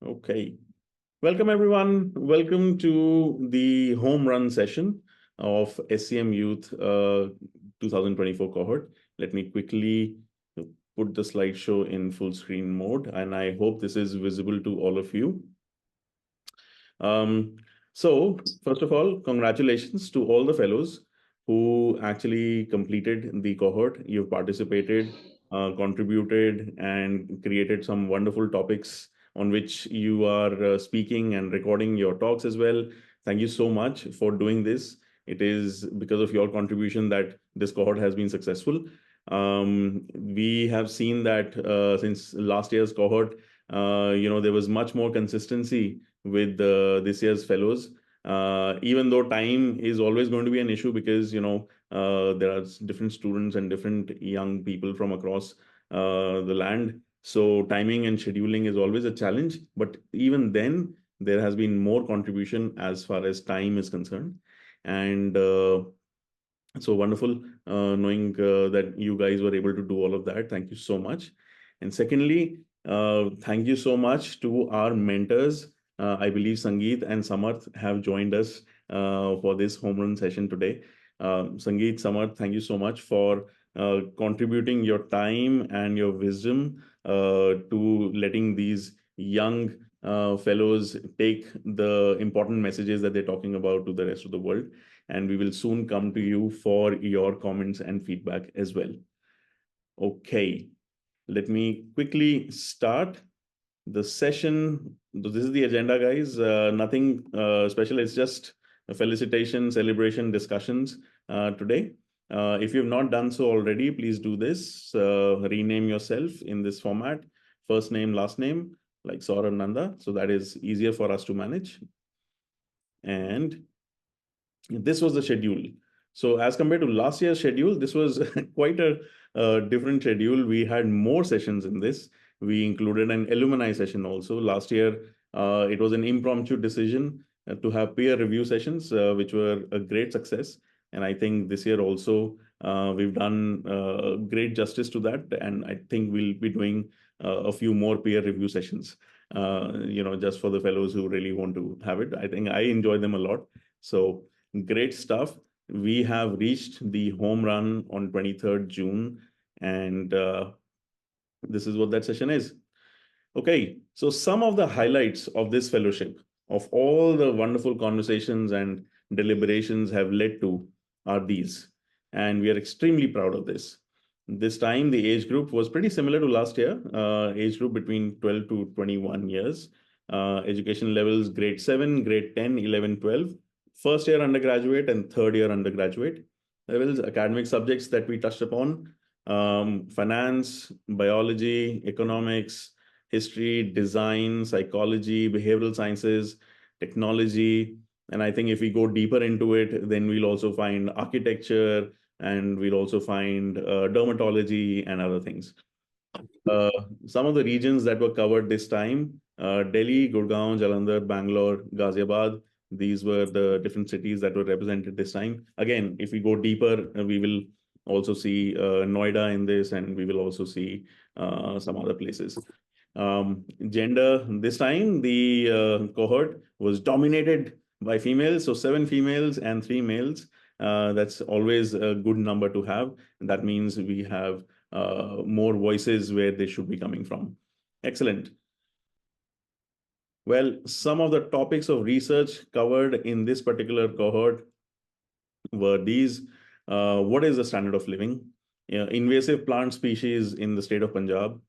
Okay. Welcome, everyone. Welcome to the home run session of SCM Youth 2024 cohort. Let me quickly put the slideshow in full screen mode, and I hope this is visible to all of you. So, first of all, congratulations to all the fellows who actually completed the cohort. You've participated, contributed, and created some wonderful topics on which you are speaking and recording your talks as well. Thank you so much for doing this. It is because of your contribution that this cohort has been successful. We have seen that since last year's cohort, there was much more consistency with this year's fellows. Even though time is always going to be an issue because there are different students and different young people from across the land. So timing and scheduling is always a challenge. But even then, there has been more contribution as far as time is concerned. And so wonderful knowing that you guys were able to do all of that. Thank you so much. And secondly, thank you so much to our mentors. I believe Sangeet and Samarth have joined us for this home run session today. Sangeet, Samarth, thank you so much for contributing your time and your wisdom to letting these young fellows take the important messages that they're talking about to the rest of the world. And we will soon come to you for your comments and feedback as well. Okay, let me quickly start the session. This is the agenda, guys. Nothing special. It's just a felicitation, celebration, discussions today. If you've not done so already, please do this. Rename yourself in this format. First name, last name, like Saurabh Nanda. So that is easier for us to manage. And this was the schedule. So as compared to last year's schedule, this was quite a different schedule. We had more sessions in this. We included an alumni session also. Last year, it was an impromptu decision to have peer review sessions, which were a great success. And I think this year also, we've done great justice to that. And I think we'll be doing a few more peer review sessions, just for the fellows who really want to have it. I think I enjoy them a lot. So great stuff. We have reached the home run on 23rd June, and this is what that session is. Okay, so some of the highlights of this fellowship, of all the wonderful conversations and deliberations have led to, are these. And we are extremely proud of this. This time, the age group was pretty similar to last year, age group between 12 to 21 years. Education levels, grade 7, grade 10, 11, 12. First year undergraduate and third year undergraduate levels, academic subjects that we touched upon, finance, biology, economics, history, design, psychology, behavioral sciences, technology. And I think if we go deeper into it, then we'll also find architecture and we'll also find dermatology and other things. Some of the regions that were covered this time, Delhi, Gurgaon, Jalandhar, Bangalore, Ghaziabad, these were the different cities that were represented this time. Again, if we go deeper, we will also see Noida in this, and we will also see some other places. Gender, this time, the cohort was dominated by females, so 7 females and 3 males. That's always a good number to have. And that means we have more voices where they should be coming from. Excellent. Well, some of the topics of research covered in this particular cohort were these. What is the standard of living? Invasive plant species in the state of Punjab.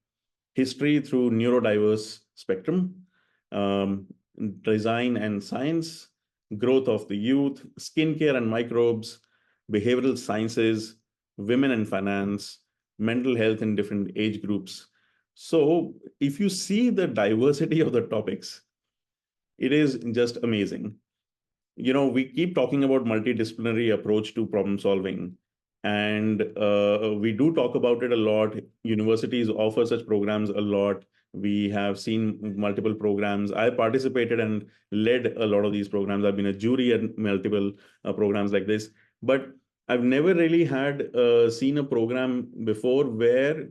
History through neurodiverse spectrum. Design and science. Growth of the youth. Skincare and microbes. Behavioral sciences. Women and finance. Mental health in different age groups. So if you see the diversity of the topics, it is just amazing. We keep talking about multidisciplinary approach to problem solving, and we do talk about it a lot. Universities offer such programs a lot. We have seen multiple programs. I participated and led a lot of these programs. I've been a jury at multiple programs like this, but I've never really had seen a program before where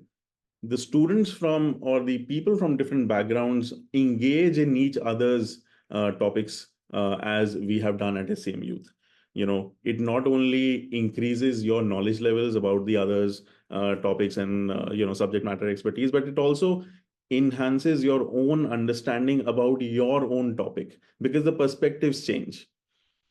the students from or the people from different backgrounds engage in each other's topics as we have done at SCM Youth. It not only increases your knowledge levels about the others' topics and subject matter expertise, but it also enhances your own understanding about your own topic because the perspectives change.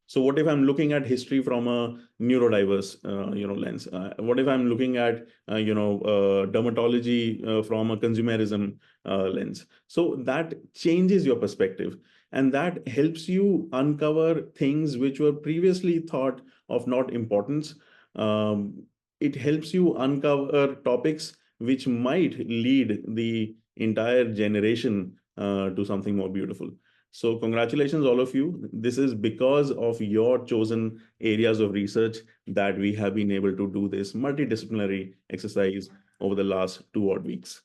So what if I'm looking at history from a neurodiverse, lens? What if I'm looking at, dermatology from a consumerism lens? So that changes your perspective, and that helps you uncover things which were previously thought of not importance. Um, it helps you uncover topics which might lead the entire generation to something more beautiful. So, congratulations, all of you. This is because of your chosen areas of research that we have been able to do this multidisciplinary exercise over the last 2 odd weeks.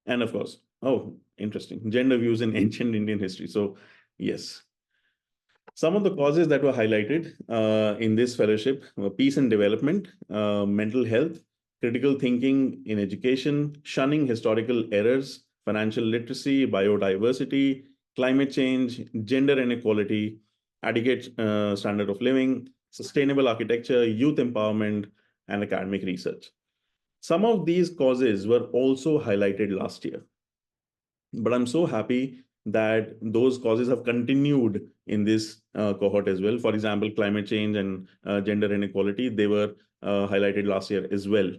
And of course, oh, interesting, gender views in ancient Indian history. So, yes. Some of the causes that were highlighted in this fellowship were peace and development, mental health, critical thinking in education, shunning historical errors, financial literacy, biodiversity, climate change, gender inequality, adequate standard of living, sustainable architecture, youth empowerment, and academic research. Some of these causes were also highlighted last year. But I'm so happy that those causes have continued in this cohort as well. For example, climate change and gender inequality, they were highlighted last year as well.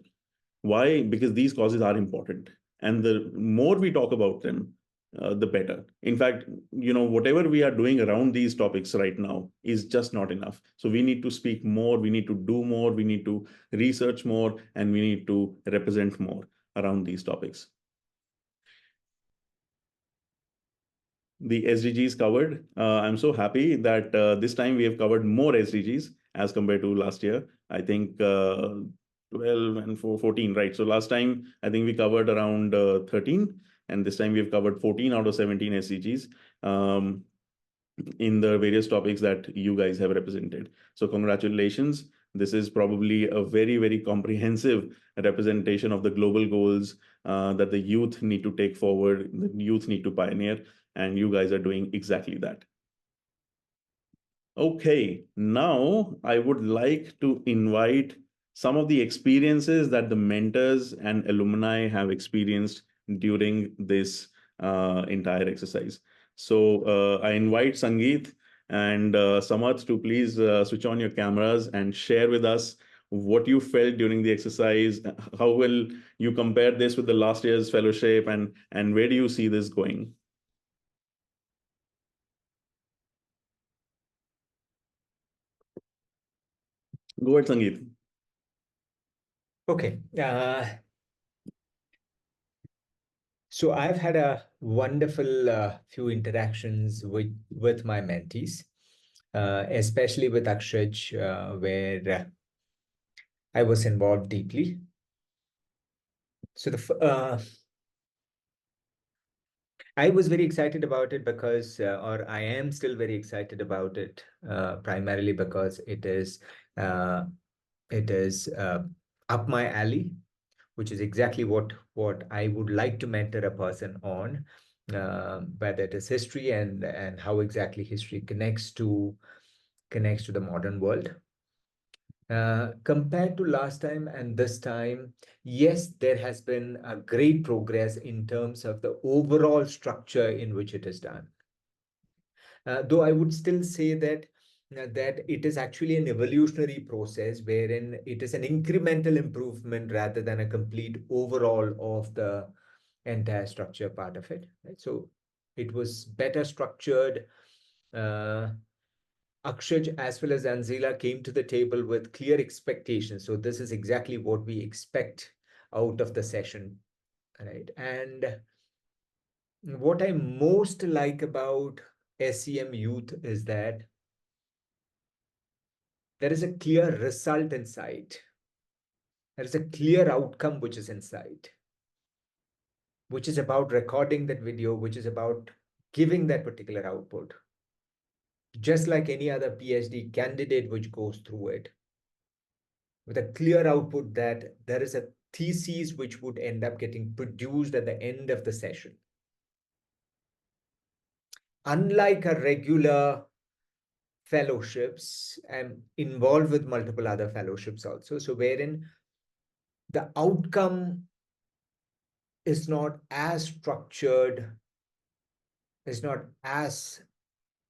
Why? Because these causes are important. And the more we talk about them, the better. In fact, whatever we are doing around these topics right now is just not enough. So we need to speak more, we need to do more, we need to research more, and we need to represent more around these topics. The SDGs covered. I'm so happy that this time we have covered more SDGs as compared to last year. I think 12 and 14, right? So last time, I think we covered around 13, and this time we've covered 14 out of 17 SDGs in the various topics that you guys have represented. So congratulations. This is probably a very, very comprehensive representation of the global goals that the youth need to take forward, the youth need to pioneer, and you guys are doing exactly that. Okay, now I would like to invite some of the experiences that the mentors and alumni have experienced during this entire exercise. So I invite Sangeet and Samarth to please switch on your cameras and share with us what you felt during the exercise. How will you compare this with the last year's fellowship, and where do you see this going? Go ahead, Sangeet. Okay. So I've had a wonderful few interactions with my mentees, especially with Akshaj, where I was involved deeply. So I was very excited about it because, or I am still very excited about it, primarily because it is up my alley, which is exactly what I would like to mentor a person on, whether it is history and how exactly history connects to the modern world. Compared to last time and this time, yes, there has been a great progress in terms of the overall structure in which it is done. Though I would still say that it is actually an evolutionary process wherein it is an incremental improvement rather than a complete overall of the entire structure part of it. Right? So it was better structured. Akshaj as well as Anzila came to the table with clear expectations. So this is exactly what we expect out of the session, right? And what I most like about SCM Youth is that there is a clear result in sight. There is a clear outcome which is in sight, which is about recording that video, which is about giving that particular output. Just like any other PhD candidate which goes through it. with a clear output that there is a thesis which would end up getting produced at the end of the session. Unlike a regular fellowships, I'm involved with multiple other fellowships also. So wherein the outcome is not as structured, is not as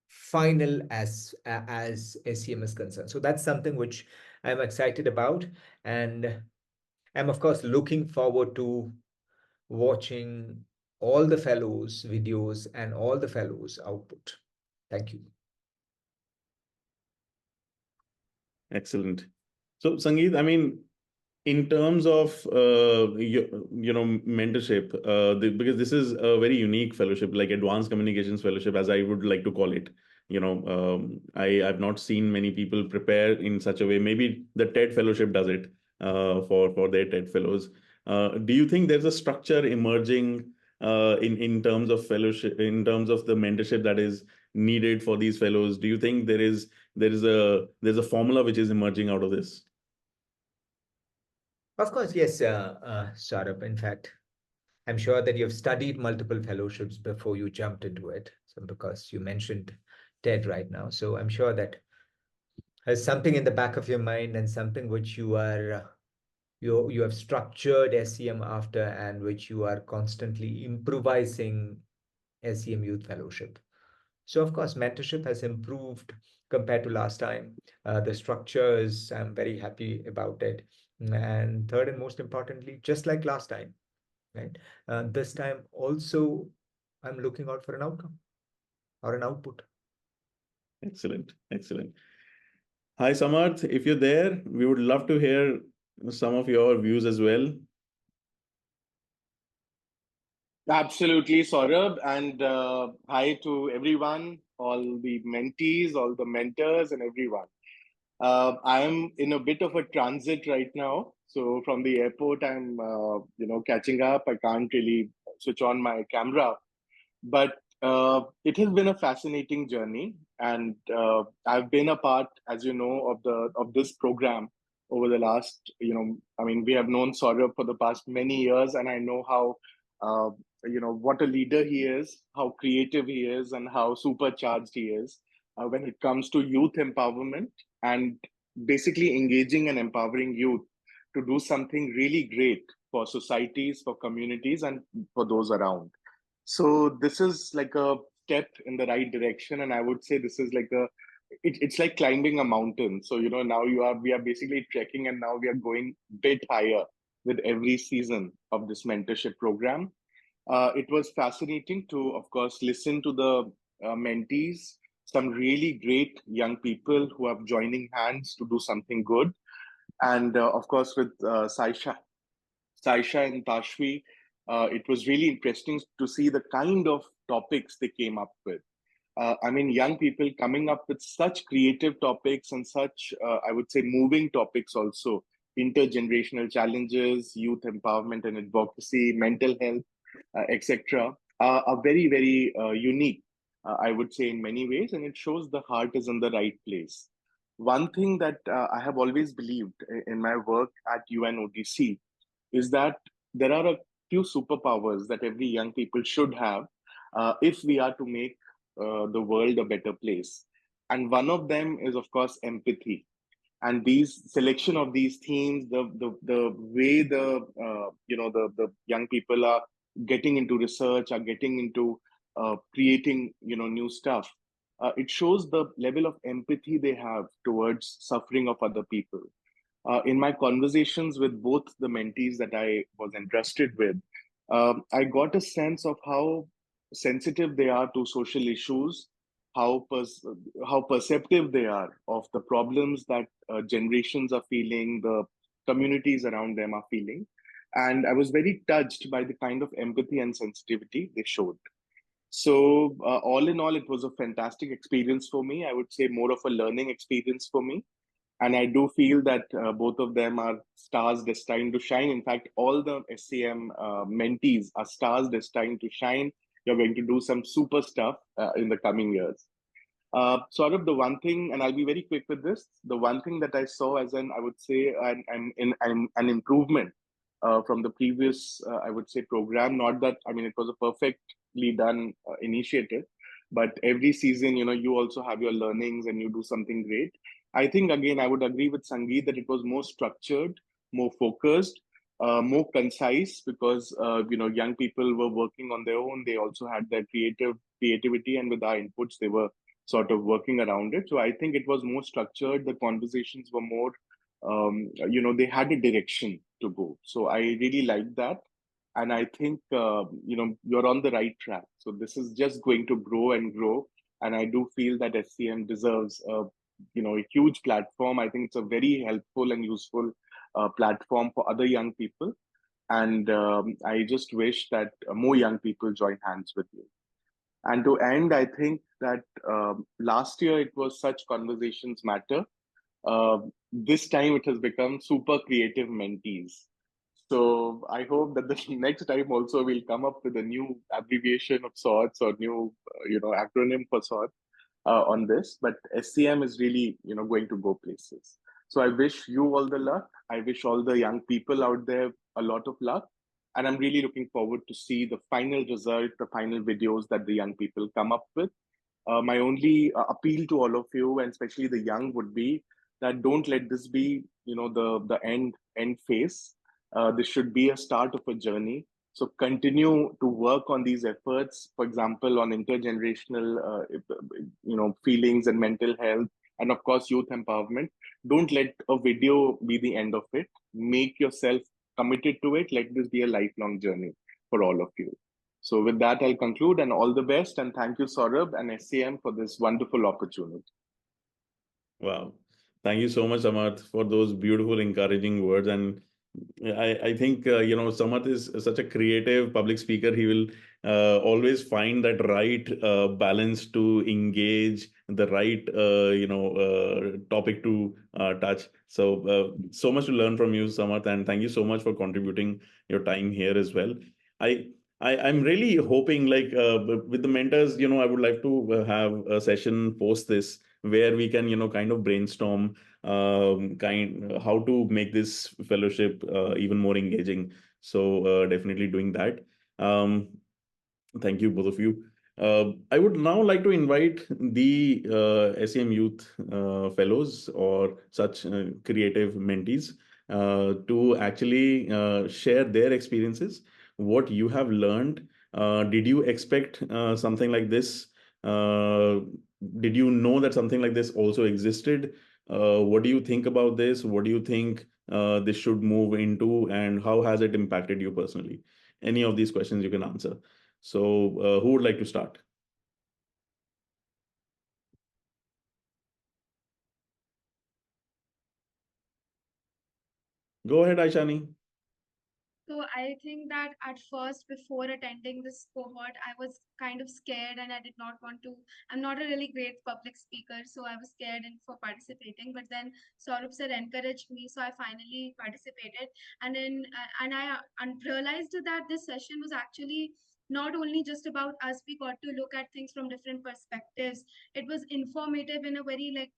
final as SCM is concerned. So that's something which I'm excited about, and I'm of course looking forward to watching all the fellows' videos and all the fellows' output. Thank you. Excellent. So, Sangeet, I mean, in terms of mentorship, because this is a very unique fellowship, like advanced communications fellowship, as I would like to call it. I've not seen many people prepare in such a way. Maybe the TED fellowship does it for their TED fellows. Do you think there's a structure emerging in terms of fellowship, in terms of the mentorship that is needed for these fellows? Do you think there's a formula which is emerging out of this? Of course, yes, Saurabh. In fact, I'm sure that you've studied multiple fellowships before you jumped into it. So because you mentioned TED right now, so I'm sure that has something in the back of your mind and something which you have structured SCM after, and which you are constantly improvising SCM Youth Fellowship. So of course, mentorship has improved compared to last time. The structure is, I'm very happy about it. And third and most importantly, just like last time, right? This time also, I'm looking out for an outcome or an output. Excellent. Excellent. Hi, Samarth. If you're there, we would love to hear some of your views as well. Absolutely, Saurabh, and hi to everyone, all the mentees, all the mentors, and everyone. I am in a bit of a transit right now, so from the airport, I'm catching up. I can't really switch on my camera, but it has been a fascinating journey, and I've been a part, as you know, of this program over the last. I mean, we have known Saurabh for the past many years, and I know how what a leader he is, how creative he is, and how supercharged he is when it comes to youth empowerment and basically engaging and empowering youth to do something really great for societies, for communities, and for those around. So this is like a step in the right direction, and I would say this is like it's like climbing a mountain. So now we are basically trekking, and now we are going bit higher with every season of this mentorship program. It was fascinating to, of course, listen to the mentees, some really great young people who are joining hands to do something good, and of course with Saisha and Tashvi, it was really interesting to see the kind of topics they came up with. I mean, young people coming up with such creative topics and such, I would say, moving topics also. Intergenerational challenges, youth empowerment and advocacy, mental health, etc., are very, very unique, I would say, in many ways, and it shows the heart is in the right place. One thing that I have always believed in my work at UNODC is that there are a few superpowers that every young people should have if we are to make the world a better place. And one of them is, of course, empathy. And these selection of these themes, the way the young people are getting into research, are getting into creating new stuff. It shows the level of empathy they have towards suffering of other people. In my conversations with both the mentees that I was entrusted with, I got a sense of how sensitive they are to social issues, how how perceptive they are of the problems that generations are feeling, the communities around them are feeling, and I was very touched by the kind of empathy and sensitivity they showed. So, all in all, it was a fantastic experience for me. I would say more of a learning experience for me, and I do feel that both of them are stars destined to shine. In fact, all the SCM mentees are stars destined to shine. You're going to do some super stuff in the coming years. Sort of the one thing, and I'll be very quick with this. The one thing that I saw as I would say, an improvement from the previous, I would say, program. Not that, I mean, it was a perfectly done initiative, but every season, you also have your learnings and you do something great. I think, again, I would agree with Sangeet that it was more structured, more focused, more concise, because young people were working on their own. They also had their creativity, and with our inputs, they were sort of working around it. So I think it was more structured. The conversations were more, they had a direction to go. So I really liked that. And I think, you're on the right track. So this is just going to grow and grow. And I do feel that SCM deserves, a huge platform. I think it's a very helpful and useful platform for other young people. And I just wish that more young people join hands with you. And to end, I think that last year it was such conversations matter. This time it has become super creative mentees. So I hope that the next time also we'll come up with a new abbreviation of sorts or new, acronym for sorts on this. But SCM is really, going to go places. So I wish you all the luck. I wish all the young people out there a lot of luck. And I'm really looking forward to see the final result, the final videos that the young people come up with. My only appeal to all of you, and especially the young, would be that don't let this be, the end phase. This should be a start of a journey. So continue to work on these efforts. For example, on intergenerational, feelings and mental health, and of course, youth empowerment. Don't let a video be the end of it. Make yourself committed to it. Let this be a lifelong journey for all of you. So with that, I'll conclude, and all the best. And thank you, Saurabh and SCM, for this wonderful opportunity. Wow. Thank you so much, Samarth, for those beautiful, encouraging words. And I think, Samarth is such a creative public speaker. He will always find that right balance to engage, the right, topic to touch. So much to learn from you, Samarth, and thank you so much for contributing your time here as well. I, I'm really hoping, like, with the mentors, I would like to have a session post this where we can, kind of brainstorm how to make this fellowship even more engaging. So definitely doing that. Um, Thank you, both of you. I would now like to invite the SCM Youth Fellows or such creative mentees to actually share their experiences, what you have learned. Did you expect something like this? Uh, did you know that something like this also existed? What do you think about this? What do you think this should move into, and how has it impacted you personally? Any of these questions you can answer. So, who would like to start? Go ahead, Aishani. So I think that at first, before attending this cohort, I was kind of scared and I did not want to. I'm not a really great public speaker, so I was scared in for participating. But then Saurabh sir encouraged me, so I finally participated. And I realized that this session was actually not only just about us. We got to look at things from different perspectives. It was informative in a very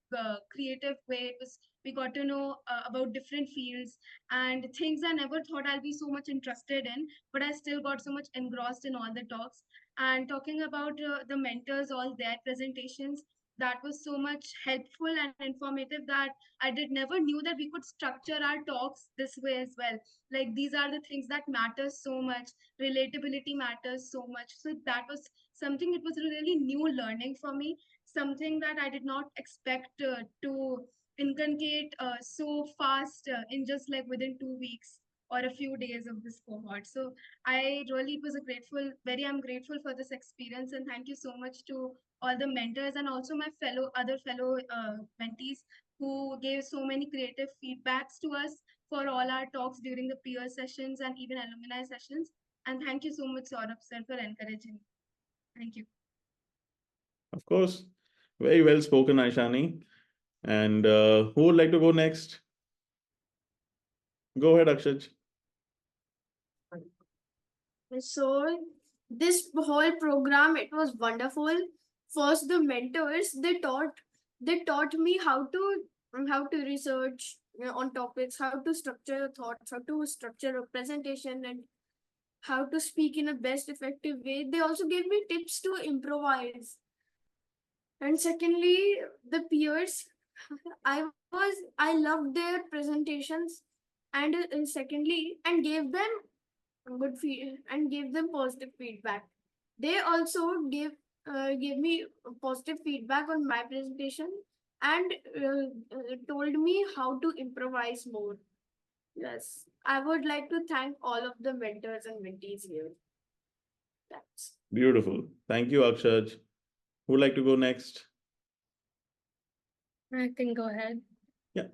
creative way. It was we got to know about different fields and things I never thought I'll be so much interested in, but I still got so much engrossed in all the talks. And talking about the mentors, all their presentations, that was so much helpful and informative that I did never knew that we could structure our talks this way as well. Like these are the things that matter so much. Relatability matters so much. So that was something. It was a really new learning for me. Something that I did not expect to inculcate so fast in just like within 2 weeks or a few days of this cohort. So I really was a grateful, I'm grateful for this experience, and thank you so much to all the mentors and also my other fellow mentees who gave so many creative feedbacks to us for all our talks during the peer sessions and even alumni sessions. And thank you so much, Saurabh sir, for encouraging. Thank you. Of course. Very well spoken, Aishani. And who would like to go next? Go ahead, Akshaj. So this whole program, it was wonderful. first the mentors, they taught me how to research on topics, how to structure your thoughts, how to structure a presentation, and how to speak in a best effective way. They also gave me tips to improvise. And secondly, the peers, I loved their presentations, and secondly, and gave them positive feedback. They also gave me positive feedback on my presentation, and told me how to improvise more. Yes, I would like to thank all of the mentors and mentees here. That's Beautiful. Thank you, Akshaj. Who would like to go next? I can go ahead. Yeah.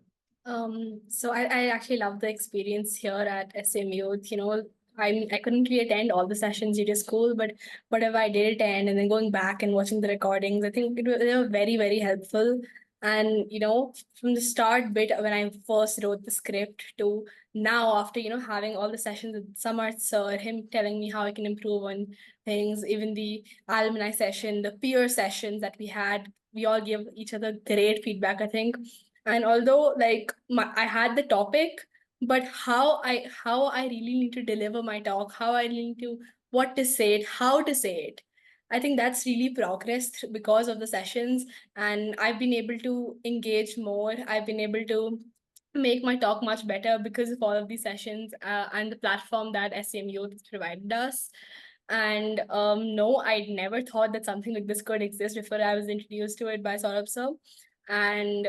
So I actually love the experience here at SMU. I couldn't really attend all the sessions due to school, but whatever I did attend, and then going back and watching the recordings, I think they were very, very helpful. And from the start bit when I first wrote the script to now, after having all the sessions with Samarth sir, him telling me how I can improve on things, even the alumni session, the peer sessions that we had, we all gave each other great feedback, I think. And although I had the topic, but how I really need to deliver my talk, how I need to what to say it, how to say it, I think that's really progressed because of the sessions. And I've been able to engage more. I've been able to make my talk much better because of all of these sessions, and the platform that SCMU has provided us. And no, I'd never thought that something like this could exist before I was introduced to it by Saurabh sir. And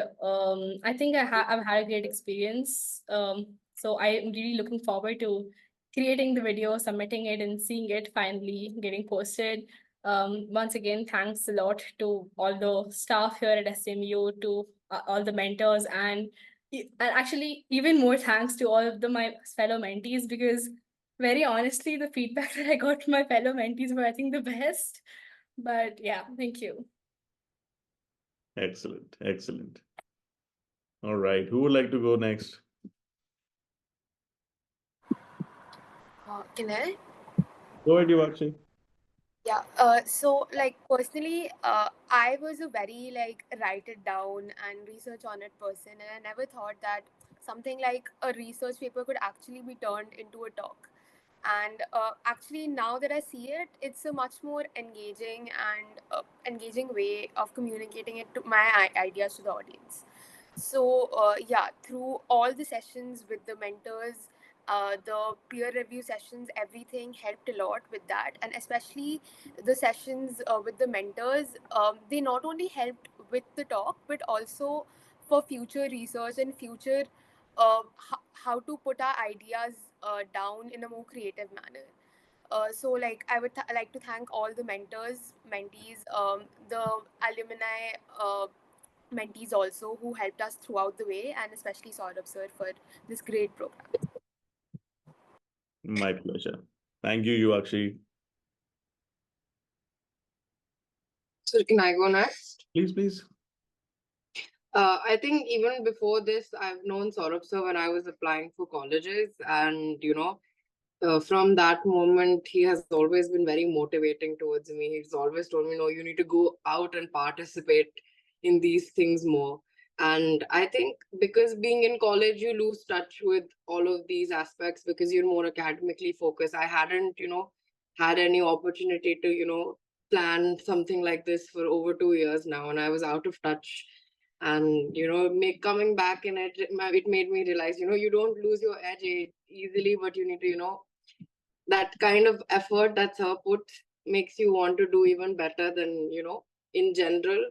I think I've had a great experience. So I'm really looking forward to creating the video, submitting it, and seeing it finally getting posted. Once again, thanks a lot to all the staff here at SMU, to all the mentors, and actually even more thanks to all of my fellow mentees, because very honestly, the feedback that I got from my fellow mentees were, I think, the best. But yeah, thank you. Excellent. Excellent. All right. Who would like to go next? Can I? Go ahead, Yuvakshi. Yeah. So personally, I was a very write it down and research on it person, and I never thought that something like a research paper could actually be turned into a talk. And actually, now that I see it, it's a much more engaging and engaging way of communicating it to my ideas to the audience. So yeah, through all the sessions with the mentors, the peer review sessions, everything helped a lot with that. And especially the sessions with the mentors, they not only helped with the talk, but also for future research and future how to put our ideas down in a more creative manner. So I would like to thank all the mentors, mentees, the alumni mentees also, who helped us throughout the way, and especially Saurabh sir for this great program. My pleasure. Thank you, Yuvakshi. So can I go next? Please, please. I think even before this, I've known Saurabh sir when I was applying for colleges, and from that moment, he has always been very motivating towards me. He's always told me, no, you need to go out and participate in these things more. And I think because being in college, you lose touch with all of these aspects because you're more academically focused. I hadn't, had any opportunity to, plan something like this for over 2 years now, and I was out of touch. And coming back in it made me realize, you don't lose your edge easily, but you need to, that kind of effort that sir put makes you want to do even better than in general.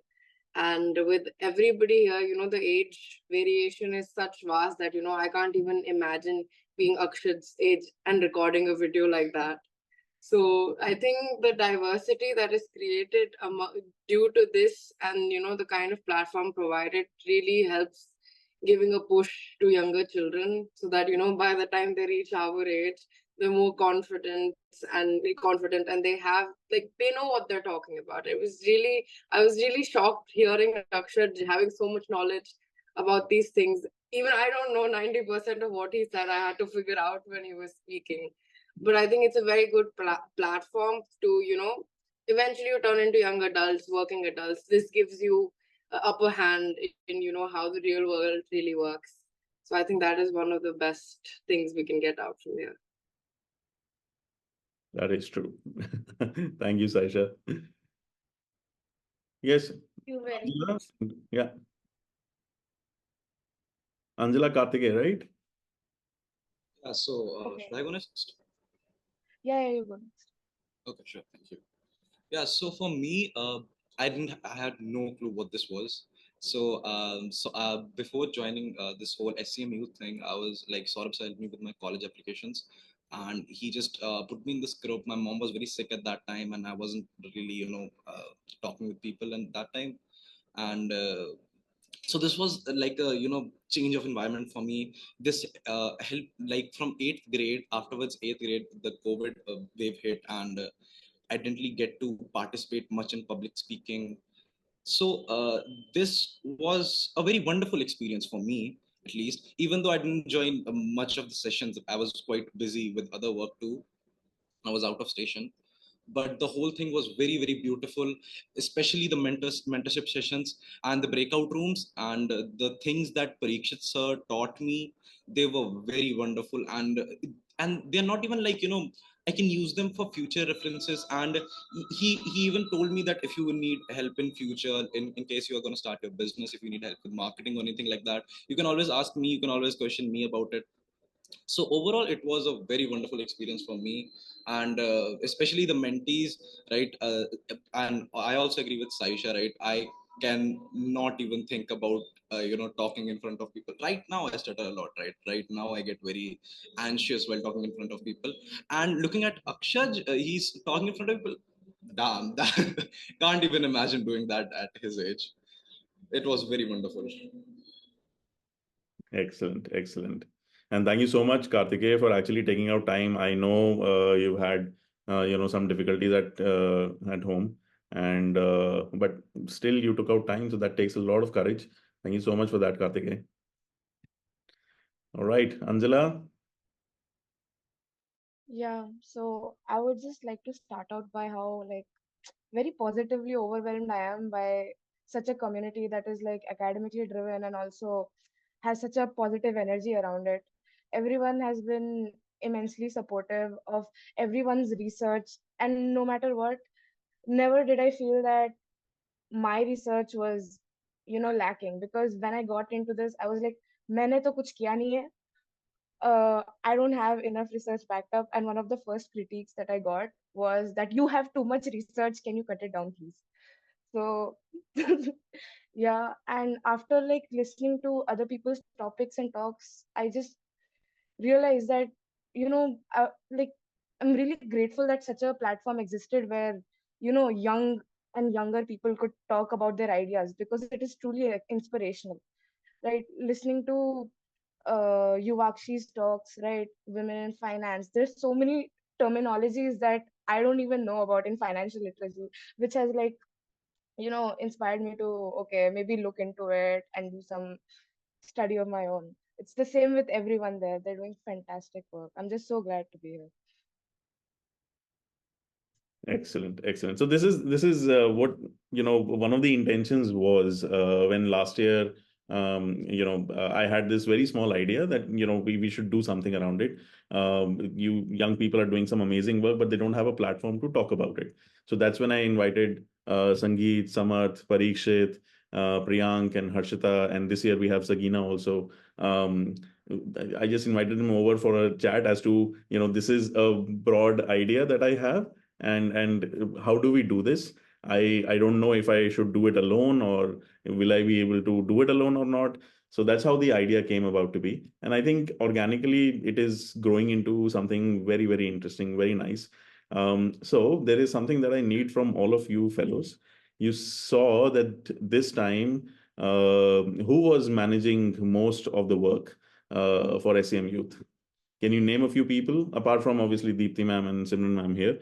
And with everybody here, the age variation is such vast that I can't even imagine being Akshad's age and recording a video like that. So I think the diversity that is created due to this, and the kind of platform provided, really helps giving a push to younger children, so that by the time they reach our age, they're more confident, and they have they know what they're talking about. I was really shocked hearing Akshad having so much knowledge about these things. Even I don't know 90% of what he said. I had to figure out when he was speaking. But I think it's a very good platform to eventually you turn into young adults, working adults. This gives you an upper hand in, how the real world really works. So I think that is one of the best things we can get out from here. That is true. Thank you, Saisha. Yes. You very Angela? much. Yeah. Angela Karthike, right? Yeah, so Okay. should I go next? Yeah, you go next. Okay, sure. Thank you. Yeah, so for me, I had no clue what this was. So before joining this whole SCM youth thing, I was like sort of helped me with my college applications, and he just put me in this group. My mom was very sick at that time, and I wasn't really, talking with people at that time, and so this was like a change of environment for me. This helped, like from eighth grade. Afterwards, eighth grade, the COVID wave hit, and I didn't really get to participate much in public speaking. So this was a very wonderful experience for me, at least. Even though I didn't join much of the sessions, I was quite busy with other work too. I was out of station, but the whole thing was very very beautiful, especially the mentorship sessions and the breakout rooms, and the things that Parikshit sir taught me, they were very wonderful, and they're not even like, I can use them for future references. And he even told me that if you need help in future, in case you are going to start your business, if you need help with marketing or anything like that, you can always ask me, you can always question me about it. So overall it was a very wonderful experience for me, and especially the mentees, right? And I also agree with Saisha, right? I can not even think about talking in front of people. Right now I stutter a lot, right now I get very anxious while talking in front of people. And looking at Akshaj, he's talking in front of people. Damn, that can't even imagine doing that at his age. It was very wonderful. Excellent, excellent. And thank you so much, Karthikeya, for actually taking out time. I know you've had some difficulties at home, and but still you took out time, so that takes a lot of courage. Thank you so much for that, Karthikeya. All right, Angela. Yeah, so I would just like to start out by how like very positively overwhelmed I am by such a community that is like academically driven and also has such a positive energy around it. Everyone has been immensely supportive of everyone's research, and no matter what, never did I feel that my research was, lacking. Because when I got into this, I was like, मैंने तो कुछ किया नहीं है. I don't have enough research backed up. And one of the first critiques that I got was that you have too much research. Can you cut it down, please? So, yeah. And after like listening to other people's topics and talks, I just realized that, like, I'm really grateful that such a platform existed where, young and younger people could talk about their ideas, because it is truly like, inspirational, right? Listening to Yuvakshi's talks, right? Women in finance. There's so many terminologies that I don't even know about in financial literacy, which has like, inspired me to, okay, maybe look into it and do some study of my own. It's the same with everyone there. They're doing fantastic work. I'm just so glad to be here. Excellent, excellent. So this is what one of the intentions was when last year I had this very small idea that we should do something around it. You young people are doing some amazing work, but they don't have a platform to talk about it. So that's when I invited Sangeet, Samarth, Parikshit, Priyank, and Harshita, and this year we have Sagina also. I just invited them over for a chat as to this is a broad idea that I have, and how do we do this. I don't know if I should do it alone, or will I be able to do it alone or not. So that's how the idea came about to be, and I think organically it is growing into something very very interesting, very nice. So there is something that I need from all of you fellows. You saw that this time who was managing most of the work for SCM Youth. Can you name a few people apart from obviously Deepthi ma'am and Simran ma'am here?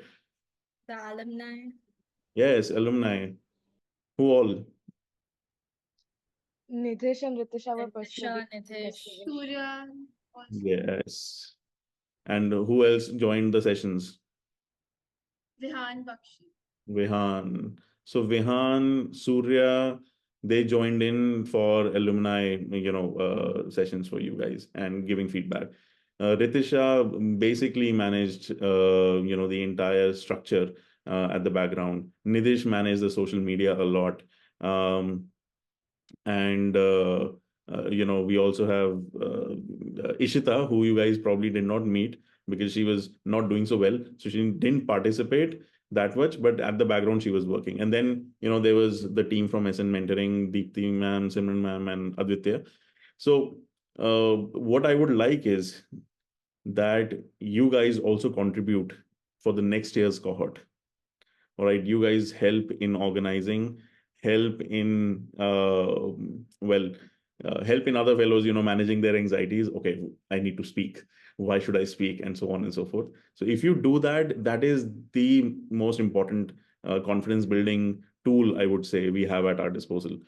The alumni. Yes, alumni. Who all? Nidhesh and Ritisha were Ritisha, personally Nitish. messaging. Surya also. Yes. And who else joined the sessions? Vihan Bakshi. Vihan. So Vihan, Surya, they joined in for alumni, sessions for you guys and giving feedback. Ritisha basically managed, the entire structure at the background. Nidish managed the social media a lot. Um, and we also have Ishita, who you guys probably did not meet because she was not doing so well, so she didn't participate that much, but at the background she was working. And then there was the team from SN Mentoring, Deepthi ma'am, Simran ma'am, and Aditya. So what I would like is that you guys also contribute for the next year's cohort. All right, you guys help in organizing, help in help in other fellows, managing their anxieties. Okay, I need to speak. Why should I speak? And so on and so forth. So if you do that, that is the most important confidence building tool, I would say, we have at our disposal.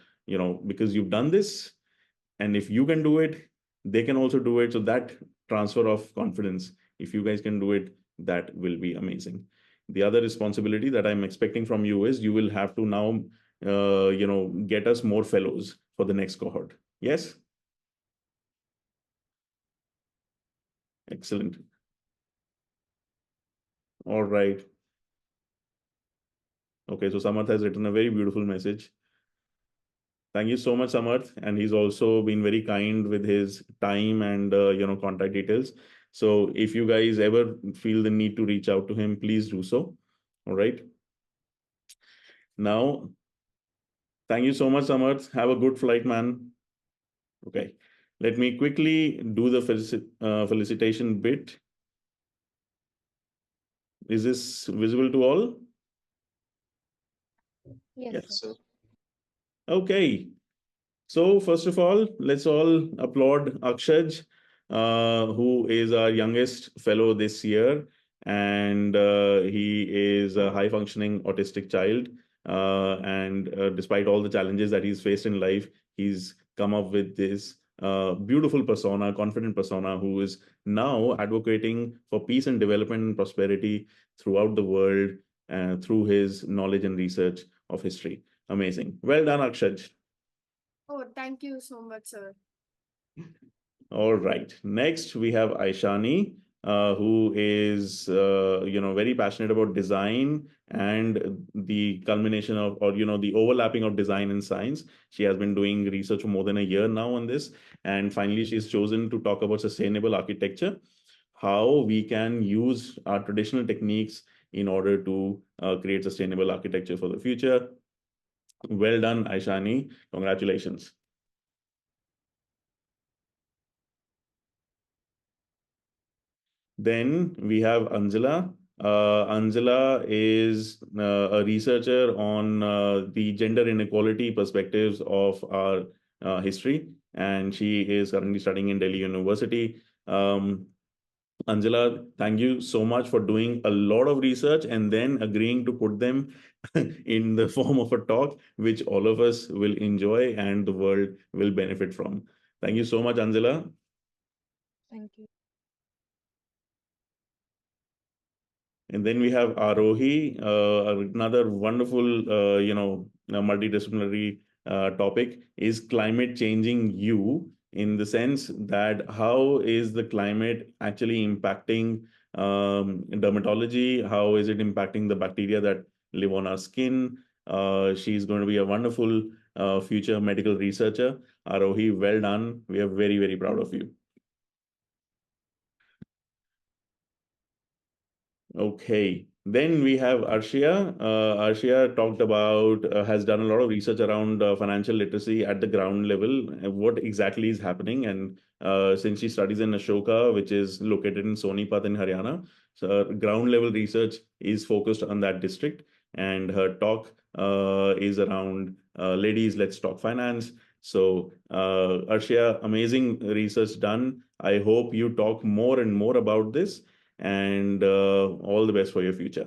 Because you've done this, and if you can do it, they can also do it. So that transfer of confidence, if you guys can do it, that will be amazing. The other responsibility that I'm expecting from you is you will have to now get us more fellows for the next cohort. Yes. Excellent. All right. Okay, so Samarth has written a very beautiful message. Thank you so much, Samarth. And he's also been very kind with his time and contact details. So if you guys ever feel the need to reach out to him, please do so. All right. Now, thank you so much, Samarth. Have a good flight, man. Okay. Let me quickly do the felicitation bit. Is this visible to all? Yes, Yes. sir. Okay. So first of all, let's all applaud Akshaj, who is our youngest fellow this year, and he is a high-functioning autistic child. And despite all the challenges that he's faced in life, he's come up with this beautiful persona, confident persona, who is now advocating for peace and development and prosperity throughout the world through his knowledge and research of history. Amazing. Well done, Akshaj. Oh, thank you so much, sir. All right. Next, we have Aishani, who is, very passionate about design and the culmination of, or, the overlapping of design and science. She has been doing research for more than a year now on this. And finally, she's chosen to talk about sustainable architecture, how we can use our traditional techniques in order to create sustainable architecture for the future. Well done, Aishani. Congratulations. Then we have Anjala. Anjala is a researcher on the gender inequality perspectives of our history, and she is currently studying in Delhi University. Anjala, thank you so much for doing a lot of research and then agreeing to put them in the form of a talk, which all of us will enjoy and the world will benefit from. Thank you so much, Anjala. Thank you. And then we have Arohi, another wonderful, multidisciplinary topic is climate changing you, in the sense that how is the climate actually impacting dermatology? How is it impacting the bacteria that live on our skin? She's going to be a wonderful future medical researcher. Arohi, well done. We are very, very proud of you. Okay. Then we have Arshia. Arshia talked about, has done a lot of research around financial literacy at the ground level, and what exactly is happening. And since she studies in Ashoka, which is located in Sonipat in Haryana, so her ground level research is focused on that district. And her talk is around Ladies, Let's Talk Finance. So, Arshia, amazing research done. I hope you talk more and more about this, and all the best for your future.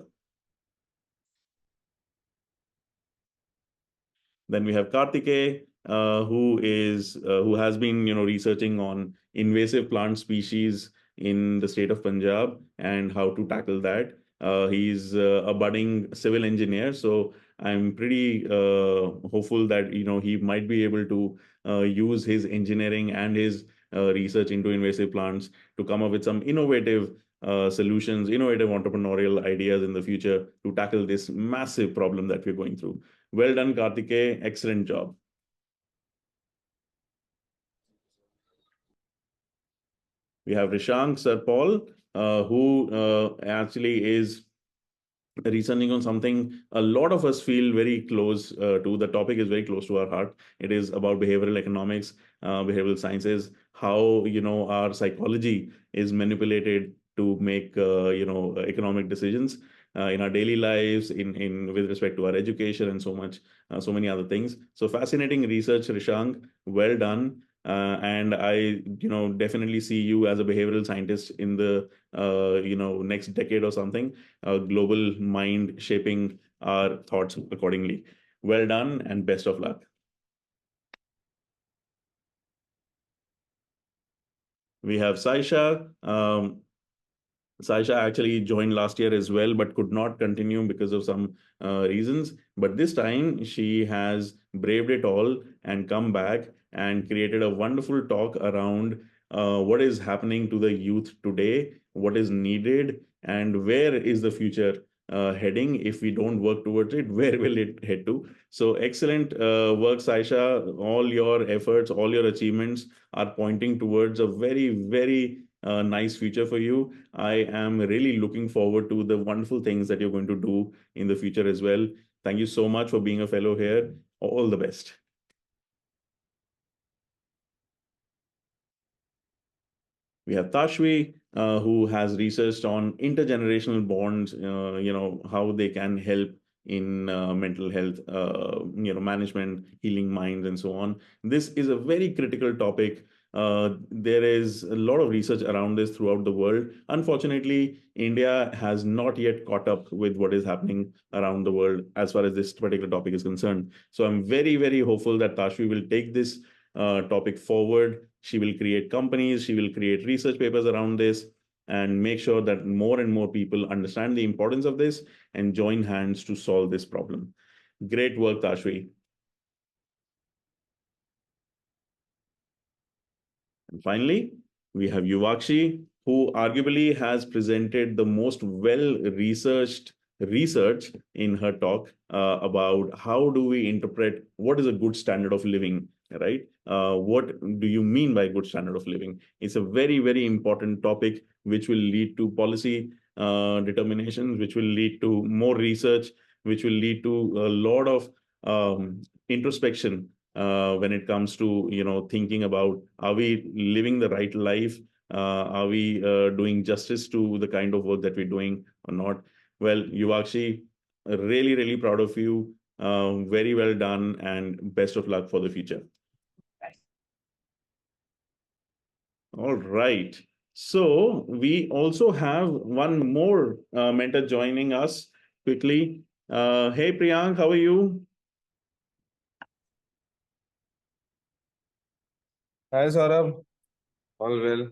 Then we have Kartike, who has been researching on invasive plant species in the state of Punjab and how to tackle that. He's a budding civil engineer, so I'm pretty hopeful that he might be able to use his engineering and his research into invasive plants to come up with some innovative solutions, innovative entrepreneurial ideas in the future to tackle this massive problem that we're going through. Well done, Kartikeya. Excellent job. We have Rishank Sir Paul, who actually is reasoning on something a lot of us feel very close to. The topic is very close to our heart. It is about behavioral economics, behavioral sciences, how our psychology is manipulated to make economic decisions in our daily lives, in with respect to our education and so many other things. So fascinating research, Rishank. Well done. And I definitely see you as a behavioral scientist in the next decade or something, global mind shaping our thoughts accordingly. Well done and best of luck. We have Saisha. Saisha actually joined last year as well, but could not continue because of some reasons. But this time she has braved it all and come back and created a wonderful talk around what is happening to the youth today, what is needed, and where is the future heading. If we don't work towards it, where will it head to? So excellent work, Saisha. All your efforts, all your achievements are pointing towards a very, very nice future for you. I am really looking forward to the wonderful things that you're going to do in the future as well. Thank you so much for being a fellow here. All the best. We have Tashvi, who has researched on intergenerational bonds, how they can help in mental health, management, healing minds, and so on. This is a very critical topic. There is a lot of research around this throughout the world. Unfortunately, India has not yet caught up with what is happening around the world as far as this particular topic is concerned. So I'm very, very hopeful that Tashvi will take this topic forward. She will create companies, she will create research papers around this, and make sure that more and more people understand the importance of this and join hands to solve this problem. Great work, Tashvi. And finally, we have Yuvakshi, who arguably has presented the most well-researched research in her talk about how do we interpret what is a good standard of living, right? What do you mean by good standard of living? It's a very, very important topic which will lead to policy determinations, which will lead to more research, which will lead to a lot of introspection when it comes to thinking about, are we living the right life, are we doing justice to the kind of work that we're doing or not. Well, Yuvakshi, really, really proud of you. Very well done and best of luck for the future. All right. So we also have one more mentor joining us quickly. Hey, Priyank, how are you? Hi, Saurabh. All well.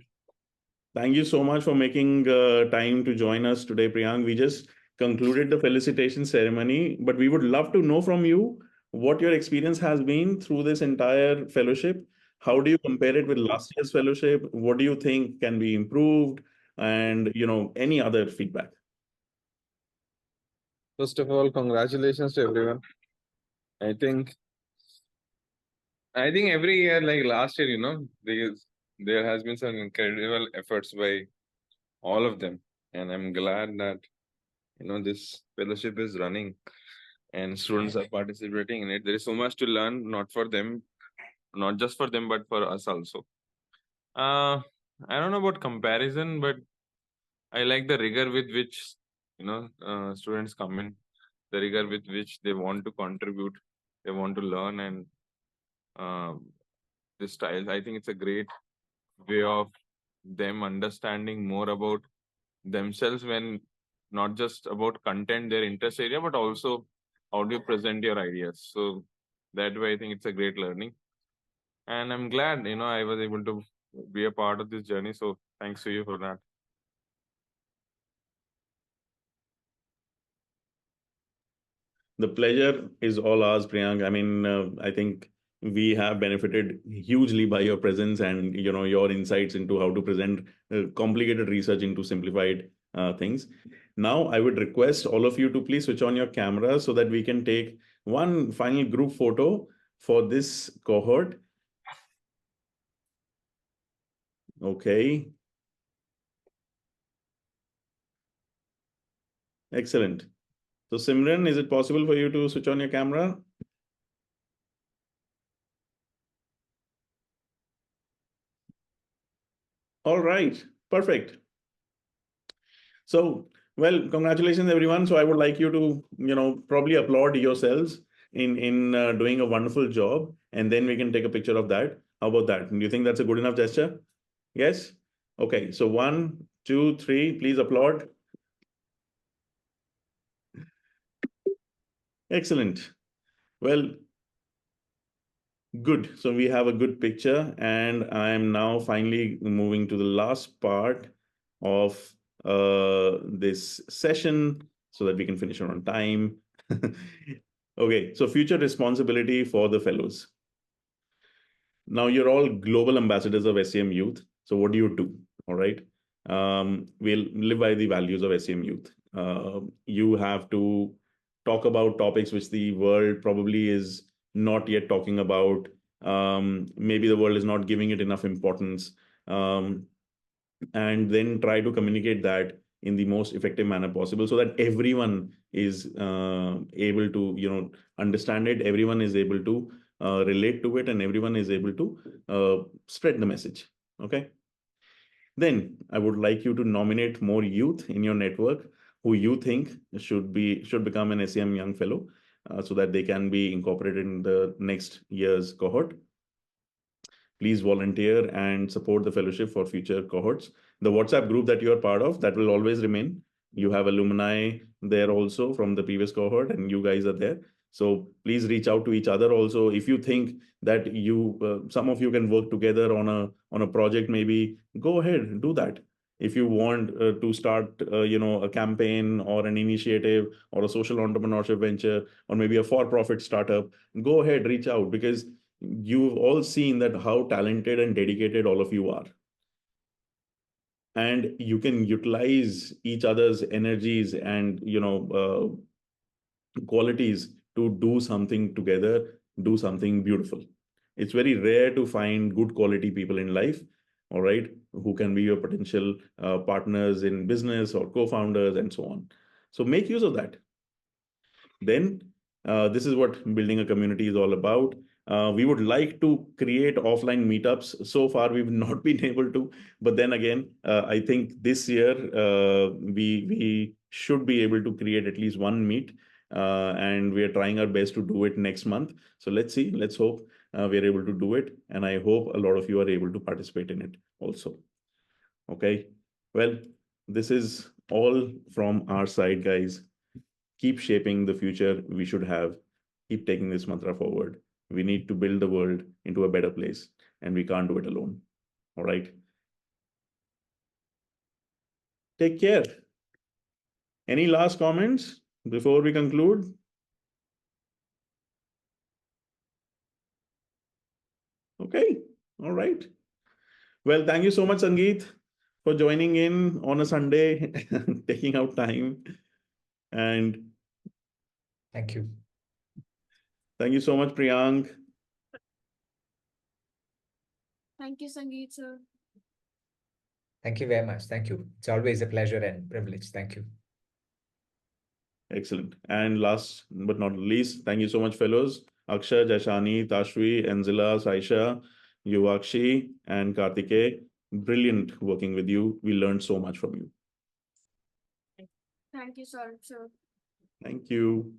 Thank you so much for making time to join us today, Priyank. We just concluded the felicitation ceremony, but we would love to know from you what your experience has been through this entire fellowship. How do you compare it with last year's fellowship? What do you think can be improved? And any other feedback? First of all, congratulations to everyone. I think every year, like last year, there has been some incredible efforts by all of them, and I'm glad that this fellowship is running and students are participating in it. There is so much to learn, not just for them, but for us also. I don't know about comparison, but I like the rigor with which students come in, the rigor with which they want to contribute, they want to learn, and this style. I think it's a great way of them understanding more about themselves, when not just about content, their interest area, but also how do you present your ideas. So that way, I think it's a great learning, and I'm glad I was able to be a part of this journey. So thanks to you for that. The pleasure is all ours, Priyank. I mean, I think we have benefited hugely by your presence and your insights into how to present complicated research into simplified things. Now, I would request all of you to please switch on your camera so that we can take one final group photo for this cohort. Okay. Excellent. So Simran, is it possible for you to switch on your camera? All right, perfect. So, well, congratulations everyone. So I would like you to, probably applaud yourselves in doing a wonderful job, and then we can take a picture of that. How about that? Do you think that's a good enough gesture? Yes? Okay, so 1, 2, 3, please applaud. Excellent. Well, good. So we have a good picture, and I'm now finally moving to the last part of this session so that we can finish on time. Okay, so future responsibility for the fellows. Now you're all global ambassadors of SCM Youth. So what do you do? All right. We'll live by the values of SCM Youth. You have to talk about topics which the world probably is not yet talking about. Maybe the world is not giving it enough importance. And then try to communicate that in the most effective manner possible so that everyone is able to understand it, everyone is able to relate to it, and everyone is able to spread the message. Okay, then I would like you to nominate more youth in your network who you think should become an SCM young fellow, so that they can be incorporated in the next year's cohort. Please volunteer and support the fellowship for future cohorts. The WhatsApp group that you are part of, that will always remain. You have alumni there also from the previous cohort, and you guys are there. So please reach out to each other also. If you think that some of you can work together on a project, maybe go ahead, do that. If you want to start a campaign or an initiative or a social entrepreneurship venture or maybe a for-profit startup, go ahead, reach out, because you've all seen that how talented and dedicated all of you are, and you can utilize each other's energies and qualities to do something together, do something beautiful. It's very rare to find good quality people in life, all right, who can be your potential partners in business or co-founders and so on. So make use of that. Then this is what building a community is all about. We would like to create offline meetups. So far, we've not been able to, but then again, I think this year we should be able to create at least one meet, and we are trying our best to do it next month. So let's see, let's hope we are able to do it, and I hope a lot of you are able to participate in it also. Okay, well, this is all from our side, guys. Keep shaping the future we should have. Keep taking this mantra forward. We need to build the world into a better place, and we can't do it alone. All right. Take care. Any last comments before we conclude? Okay. All right. Well, thank you so much, Sangeet, for joining in on a Sunday, taking out time. And Thank you. Thank you so much, Priyank. Thank you, Sangeet sir. Thank you very much. Thank you. It's always a pleasure and privilege. Thank you. Excellent. And last but not least, thank you so much, fellows. Akshay, Jashani, Tashvi, Enzila, Saisha, Yuvakshi, and Kartike. Brilliant working with you. We learned so much from you. Thank you, sir. Thank you.